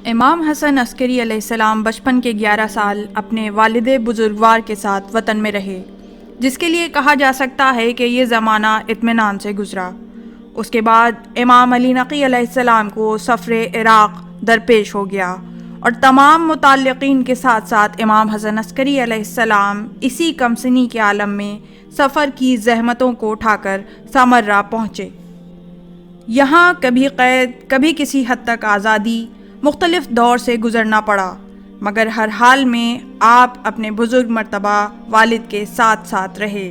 امام حسن عسکری علیہ السلام بچپن کے 11 سال اپنے والد بزرگوار کے ساتھ وطن میں رہے، جس کے لیے کہا جا سکتا ہے کہ یہ زمانہ اطمینان سے گزرا۔ اس کے بعد امام علی نقی علیہ السلام کو سفر عراق درپیش ہو گیا، اور تمام متعلقین کے ساتھ ساتھ امام حسن عسکری علیہ السلام اسی کم سنی کے عالم میں سفر کی زحمتوں کو اٹھا کر سامرا پہنچے۔ یہاں کبھی قید، کبھی کسی حد تک آزادی، مختلف دور سے گزرنا پڑا، مگر ہر حال میں آپ اپنے بزرگ مرتبہ والد کے ساتھ ساتھ رہے۔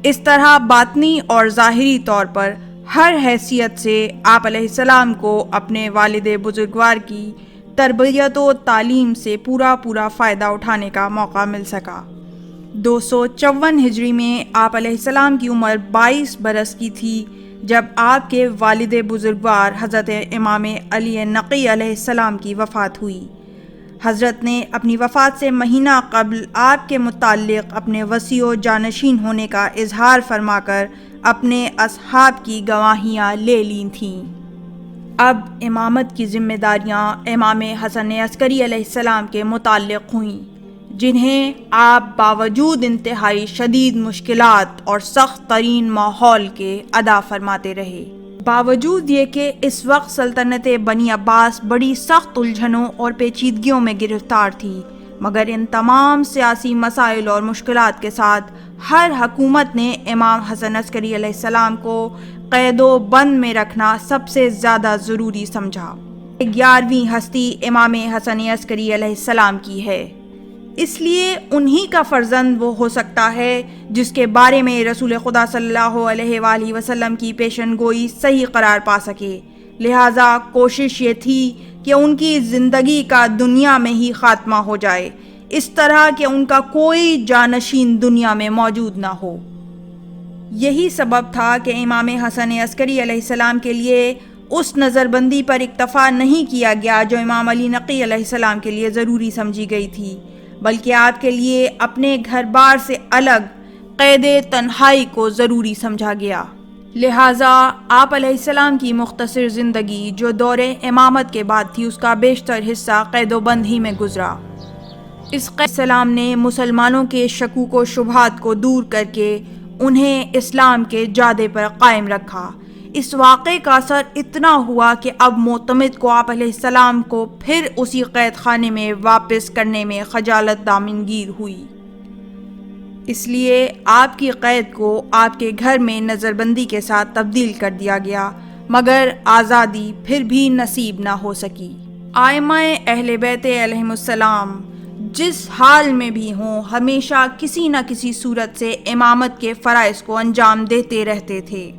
اس طرح باطنی اور ظاہری طور پر ہر حیثیت سے آپ علیہ السلام کو اپنے والد بزرگوار کی تربیت و تعلیم سے پورا فائدہ اٹھانے کا موقع مل سکا۔ 254 ہجری میں آپ علیہ السلام کی عمر 22 برس کی تھی جب آپ کے والد بزرگوار حضرت امام علی نقی علیہ السلام کی وفات ہوئی۔ حضرت نے اپنی وفات سے مہینہ قبل آپ کے متعلق اپنے وصی و جانشین ہونے کا اظہار فرما کر اپنے اصحاب کی گواہیاں لے لی تھیں۔ اب امامت کی ذمہ داریاں امام حسن عسکری علیہ السلام کے متعلق ہوئیں، جنہیں آپ باوجود انتہائی شدید مشکلات اور سخت ترین ماحول کے ادا فرماتے رہے۔ باوجود یہ کہ اس وقت سلطنت بنی عباس بڑی سخت الجھنوں اور پیچیدگیوں میں گرفتار تھی، مگر ان تمام سیاسی مسائل اور مشکلات کے ساتھ ہر حکومت نے امام حسن عسکری علیہ السلام کو قید و بند میں رکھنا سب سے زیادہ ضروری سمجھا۔ 11ویں ہستی امام حسن عسکری علیہ السلام کی ہے، اس لیے انہی کا فرزند وہ ہو سکتا ہے جس کے بارے میں رسول خدا صلی اللہ علیہ وآلہ وسلم کی پیشن گوئی صحیح قرار پا سکے۔ لہٰذا کوشش یہ تھی کہ ان کی زندگی کا دنیا میں ہی خاتمہ ہو جائے، اس طرح کہ ان کا کوئی جانشین دنیا میں موجود نہ ہو۔ یہی سبب تھا کہ امام حسن عسکری علیہ السلام کے لیے اس نظر بندی پر اکتفا نہیں کیا گیا جو امام علی نقی علیہ السلام کے لیے ضروری سمجھی گئی تھی، بلکہ آپ کے لیے اپنے گھر بار سے الگ قید تنہائی کو ضروری سمجھا گیا۔ لہٰذا آپ علیہ السلام کی مختصر زندگی جو دور امامت کے بعد تھی، اس کا بیشتر حصہ قید و بند ہی میں گزرا۔ اس قید السلام نے مسلمانوں کے شکوک و شبہات کو دور کر کے انہیں اسلام کے جادے پر قائم رکھا۔ اس واقعے کا اثر اتنا ہوا کہ اب معتمد کو آپ علیہ السلام کو پھر اسی قید خانے میں واپس کرنے میں خجالت دامنگیر ہوئی۔ اس لیے آپ کی قید کو آپ کے گھر میں نظر بندی کے ساتھ تبدیل کر دیا گیا، مگر آزادی پھر بھی نصیب نہ ہو سکی۔ ائمہ اہل بیت علیہم السلام جس حال میں بھی ہوں، ہمیشہ کسی نہ کسی صورت سے امامت کے فرائض کو انجام دیتے رہتے تھے۔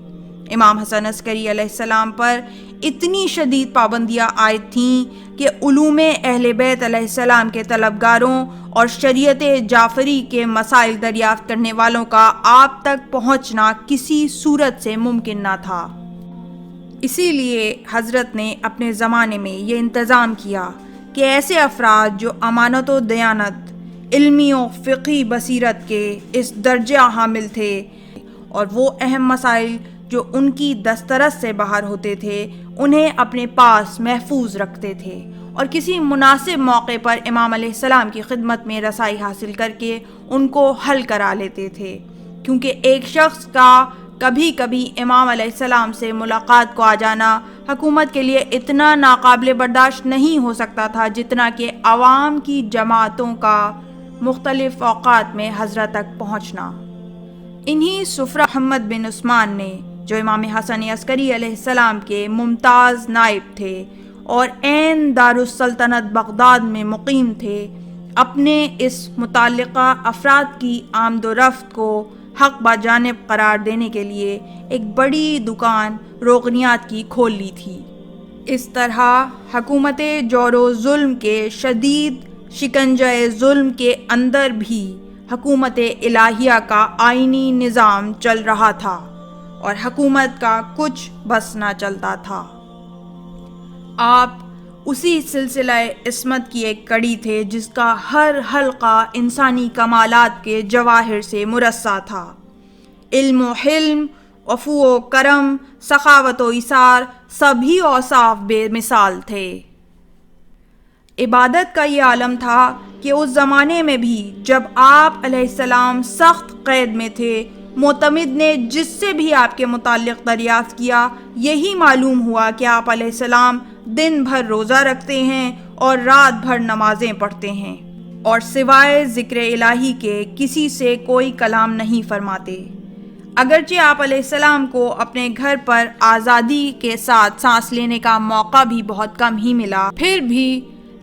امام حسن عسکری علیہ السلام پر اتنی شدید پابندیاں عائد تھیں کہ علوم اہل بیت علیہ السلام کے طلبگاروں اور شریعت جعفری کے مسائل دریافت کرنے والوں کا آپ تک پہنچنا کسی صورت سے ممکن نہ تھا۔ اسی لیے حضرت نے اپنے زمانے میں یہ انتظام کیا کہ ایسے افراد جو امانت و دیانت، علمی و فقہی بصیرت کے اس درجہ حامل تھے اور وہ اہم مسائل جو ان کی دسترس سے باہر ہوتے تھے انہیں اپنے پاس محفوظ رکھتے تھے، اور کسی مناسب موقع پر امام علیہ السلام کی خدمت میں رسائی حاصل کر کے ان کو حل کرا لیتے تھے، کیونکہ ایک شخص کا کبھی کبھی امام علیہ السلام سے ملاقات کو آ جانا حکومت کے لیے اتنا ناقابل برداشت نہیں ہو سکتا تھا جتنا کہ عوام کی جماعتوں کا مختلف اوقات میں حضرت تک پہنچنا۔ انہی سفرہ محمد بن عثمان نے، جو امام حسن عسکری علیہ السلام کے ممتاز نائب تھے اور عین دارالسلطنت بغداد میں مقیم تھے، اپنے اس متعلقہ افراد کی آمد و رفت کو حق بجانب قرار دینے کے لیے ایک بڑی دکان روغنیات کی کھول لی تھی۔ اس طرح حکومت جور و ظلم کے شدید شکنجہ ظلم کے اندر بھی حکومت الہیہ کا آئینی نظام چل رہا تھا، اور حکومت کا کچھ بس نہ چلتا تھا۔ آپ اسی سلسلہ عصمت کی ایک کڑی تھے جس کا ہر حلقہ انسانی کمالات کے جواہر سے مرصع تھا۔ علم و حلم، عفو و کرم، سخاوت و ایثار، سبھی اوصاف بے مثال تھے۔ عبادت کا یہ عالم تھا کہ اس زمانے میں بھی جب آپ علیہ السلام سخت قید میں تھے، معتمد نے جس سے بھی آپ کے متعلق دریافت کیا، یہی معلوم ہوا کہ آپ علیہ السلام دن بھر روزہ رکھتے ہیں اور رات بھر نمازیں پڑھتے ہیں، اور سوائے ذکر الہی کے کسی سے کوئی کلام نہیں فرماتے۔ اگرچہ آپ علیہ السلام کو اپنے گھر پر آزادی کے ساتھ سانس لینے کا موقع بھی بہت کم ہی ملا، پھر بھی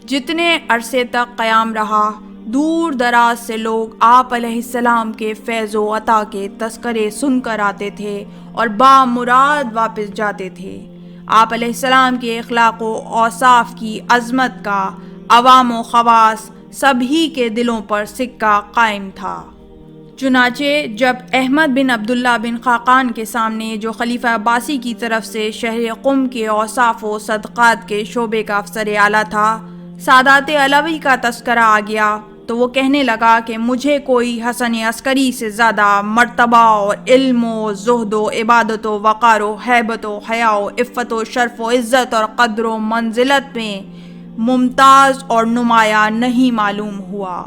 جتنے عرصے تک قیام رہا، دور دراز سے لوگ آپ علیہ السلام کے فیض و عطا کے تذکرے سن کر آتے تھے اور بامراد واپس جاتے تھے۔ آپ علیہ السلام کے اخلاق و اوصاف کی عظمت کا عوام و خواص سبھی کے دلوں پر سکہ قائم تھا۔ چنانچہ جب احمد بن عبداللہ بن خاقان کے سامنے، جو خلیفہ عباسی کی طرف سے شہر قم کے اوصاف و صدقات کے شعبے کا افسر اعلیٰ تھا، سادات علوی کا تذکرہ آ گیا تو وہ کہنے لگا کہ مجھے کوئی حسن عسکری سے زیادہ مرتبہ اور علم و زہد و عبادت و وقار و ہیبت و حیا و عفت و شرف و عزت اور قدر و منزلت میں ممتاز اور نمایاں نہیں معلوم ہوا۔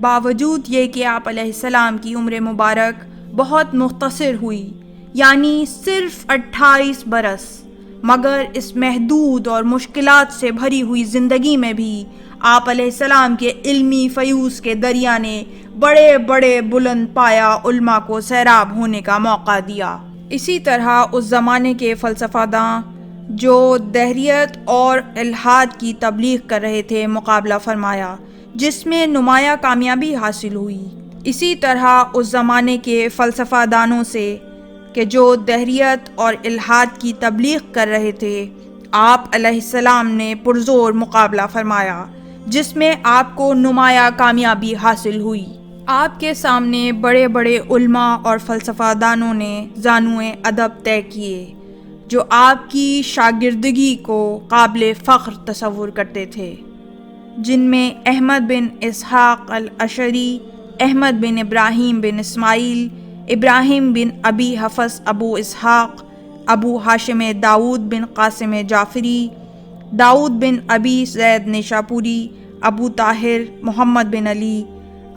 باوجود یہ کہ آپ علیہ السلام کی عمر مبارک بہت مختصر ہوئی، یعنی صرف 28 برس، مگر اس محدود اور مشکلات سے بھری ہوئی زندگی میں بھی آپ علیہ السلام کے علمی فیوز کے دریا نے بڑے بڑے بلند پایا علماء کو سیراب ہونے کا موقع دیا۔ اسی طرح اس زمانے کے فلسفہ داں جو دہریت اور الحاد کی تبلیغ کر رہے تھے مقابلہ فرمایا، جس میں نمایاں کامیابی حاصل ہوئی۔ اسی طرح اس زمانے کے فلسفہ دانوں سے کہ جو دہریت اور الحاد کی تبلیغ کر رہے تھے، آپ علیہ السلام نے پرزور مقابلہ فرمایا، جس میں آپ کو نمایاں کامیابی حاصل ہوئی۔ آپ کے سامنے بڑے بڑے علماء اور فلسفہ دانوں نے زانوئے ادب طے کیے جو آپ کی شاگردگی کو قابل فخر تصور کرتے تھے، جن میں احمد بن اسحاق الاشعری، احمد بن ابراہیم بن اسماعیل، ابراہیم بن ابی حفص ابو اسحاق، ابو ہاشم داؤد بن قاسم جعفری، داؤد بن ابی زید نیشاپوری، ابو طاہر محمد بن علی،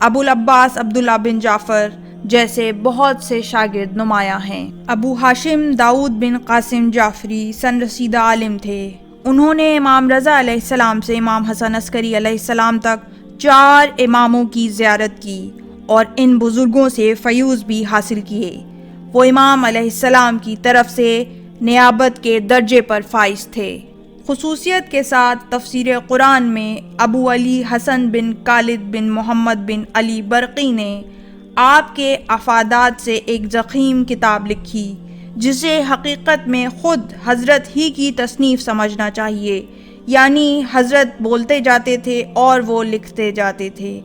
ابو العباس عبداللہ بن جعفر جیسے بہت سے شاگرد نمایاں ہیں۔ ابو ہاشم داؤد بن قاسم جعفری سن رسیدہ عالم تھے۔ انہوں نے امام رضا علیہ السلام سے امام حسن عسکری علیہ السلام تک 4 اماموں کی زیارت کی اور ان بزرگوں سے فیوز بھی حاصل کیے۔ وہ امام علیہ السلام کی طرف سے نیابت کے درجے پر فائز تھے۔ خصوصیت کے ساتھ تفسیر قرآن میں ابو علی حسن بن خالد بن محمد بن علی برقی نے آپ کے افادات سے ایک ضخیم کتاب لکھی، جسے حقیقت میں خود حضرت ہی کی تصنیف سمجھنا چاہیے، یعنی حضرت بولتے جاتے تھے اور وہ لکھتے جاتے تھے۔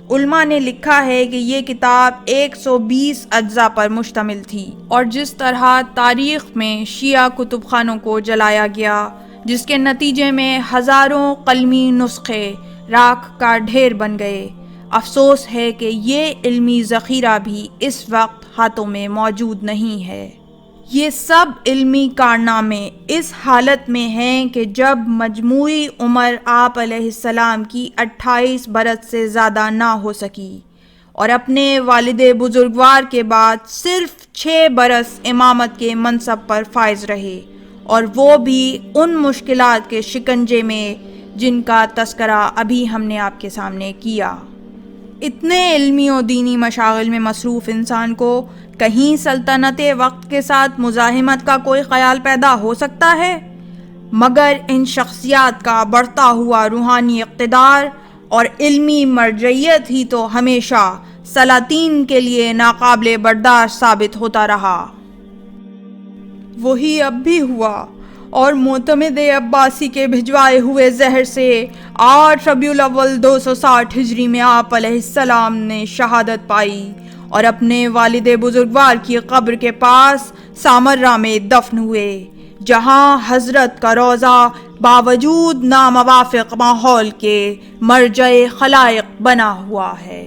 علماء نے لکھا ہے کہ یہ کتاب 120 اجزاء پر مشتمل تھی، اور جس طرح تاریخ میں شیعہ کتب خانوں کو جلایا گیا، جس کے نتیجے میں ہزاروں قلمی نسخے راکھ کا ڈھیر بن گئے، افسوس ہے کہ یہ علمی ذخیرہ بھی اس وقت ہاتھوں میں موجود نہیں ہے۔ یہ سب علمی کارنامے اس حالت میں ہیں کہ جب مجموعی عمر آپ علیہ السلام کی 28 برس سے زیادہ نہ ہو سکی، اور اپنے والد بزرگوار کے بعد صرف 6 برس امامت کے منصب پر فائز رہے، اور وہ بھی ان مشکلات کے شکنجے میں جن کا تذکرہ ابھی ہم نے آپ کے سامنے کیا۔ اتنے علمی و دینی مشاغل میں مصروف انسان کو کہیں سلطنت وقت کے ساتھ مزاحمت کا کوئی خیال پیدا ہو سکتا ہے؟ مگر ان شخصیات کا بڑھتا ہوا روحانی اقتدار اور علمی مرجعیت ہی تو ہمیشہ سلاطین کے لیے ناقابل برداشت ثابت ہوتا رہا۔ وہی اب بھی ہوا، اور معتمد عباسی کے بھجوائے ہوئے زہر سے 8 ربیع الاول 260 ہجری میں آپ علیہ السلام نے شہادت پائی اور اپنے والد بزرگوار کی قبر کے پاس سامرہ میں دفن ہوئے، جہاں حضرت کا روضہ باوجود ناموافق ماحول کے مرجع خلائق بنا ہوا ہے۔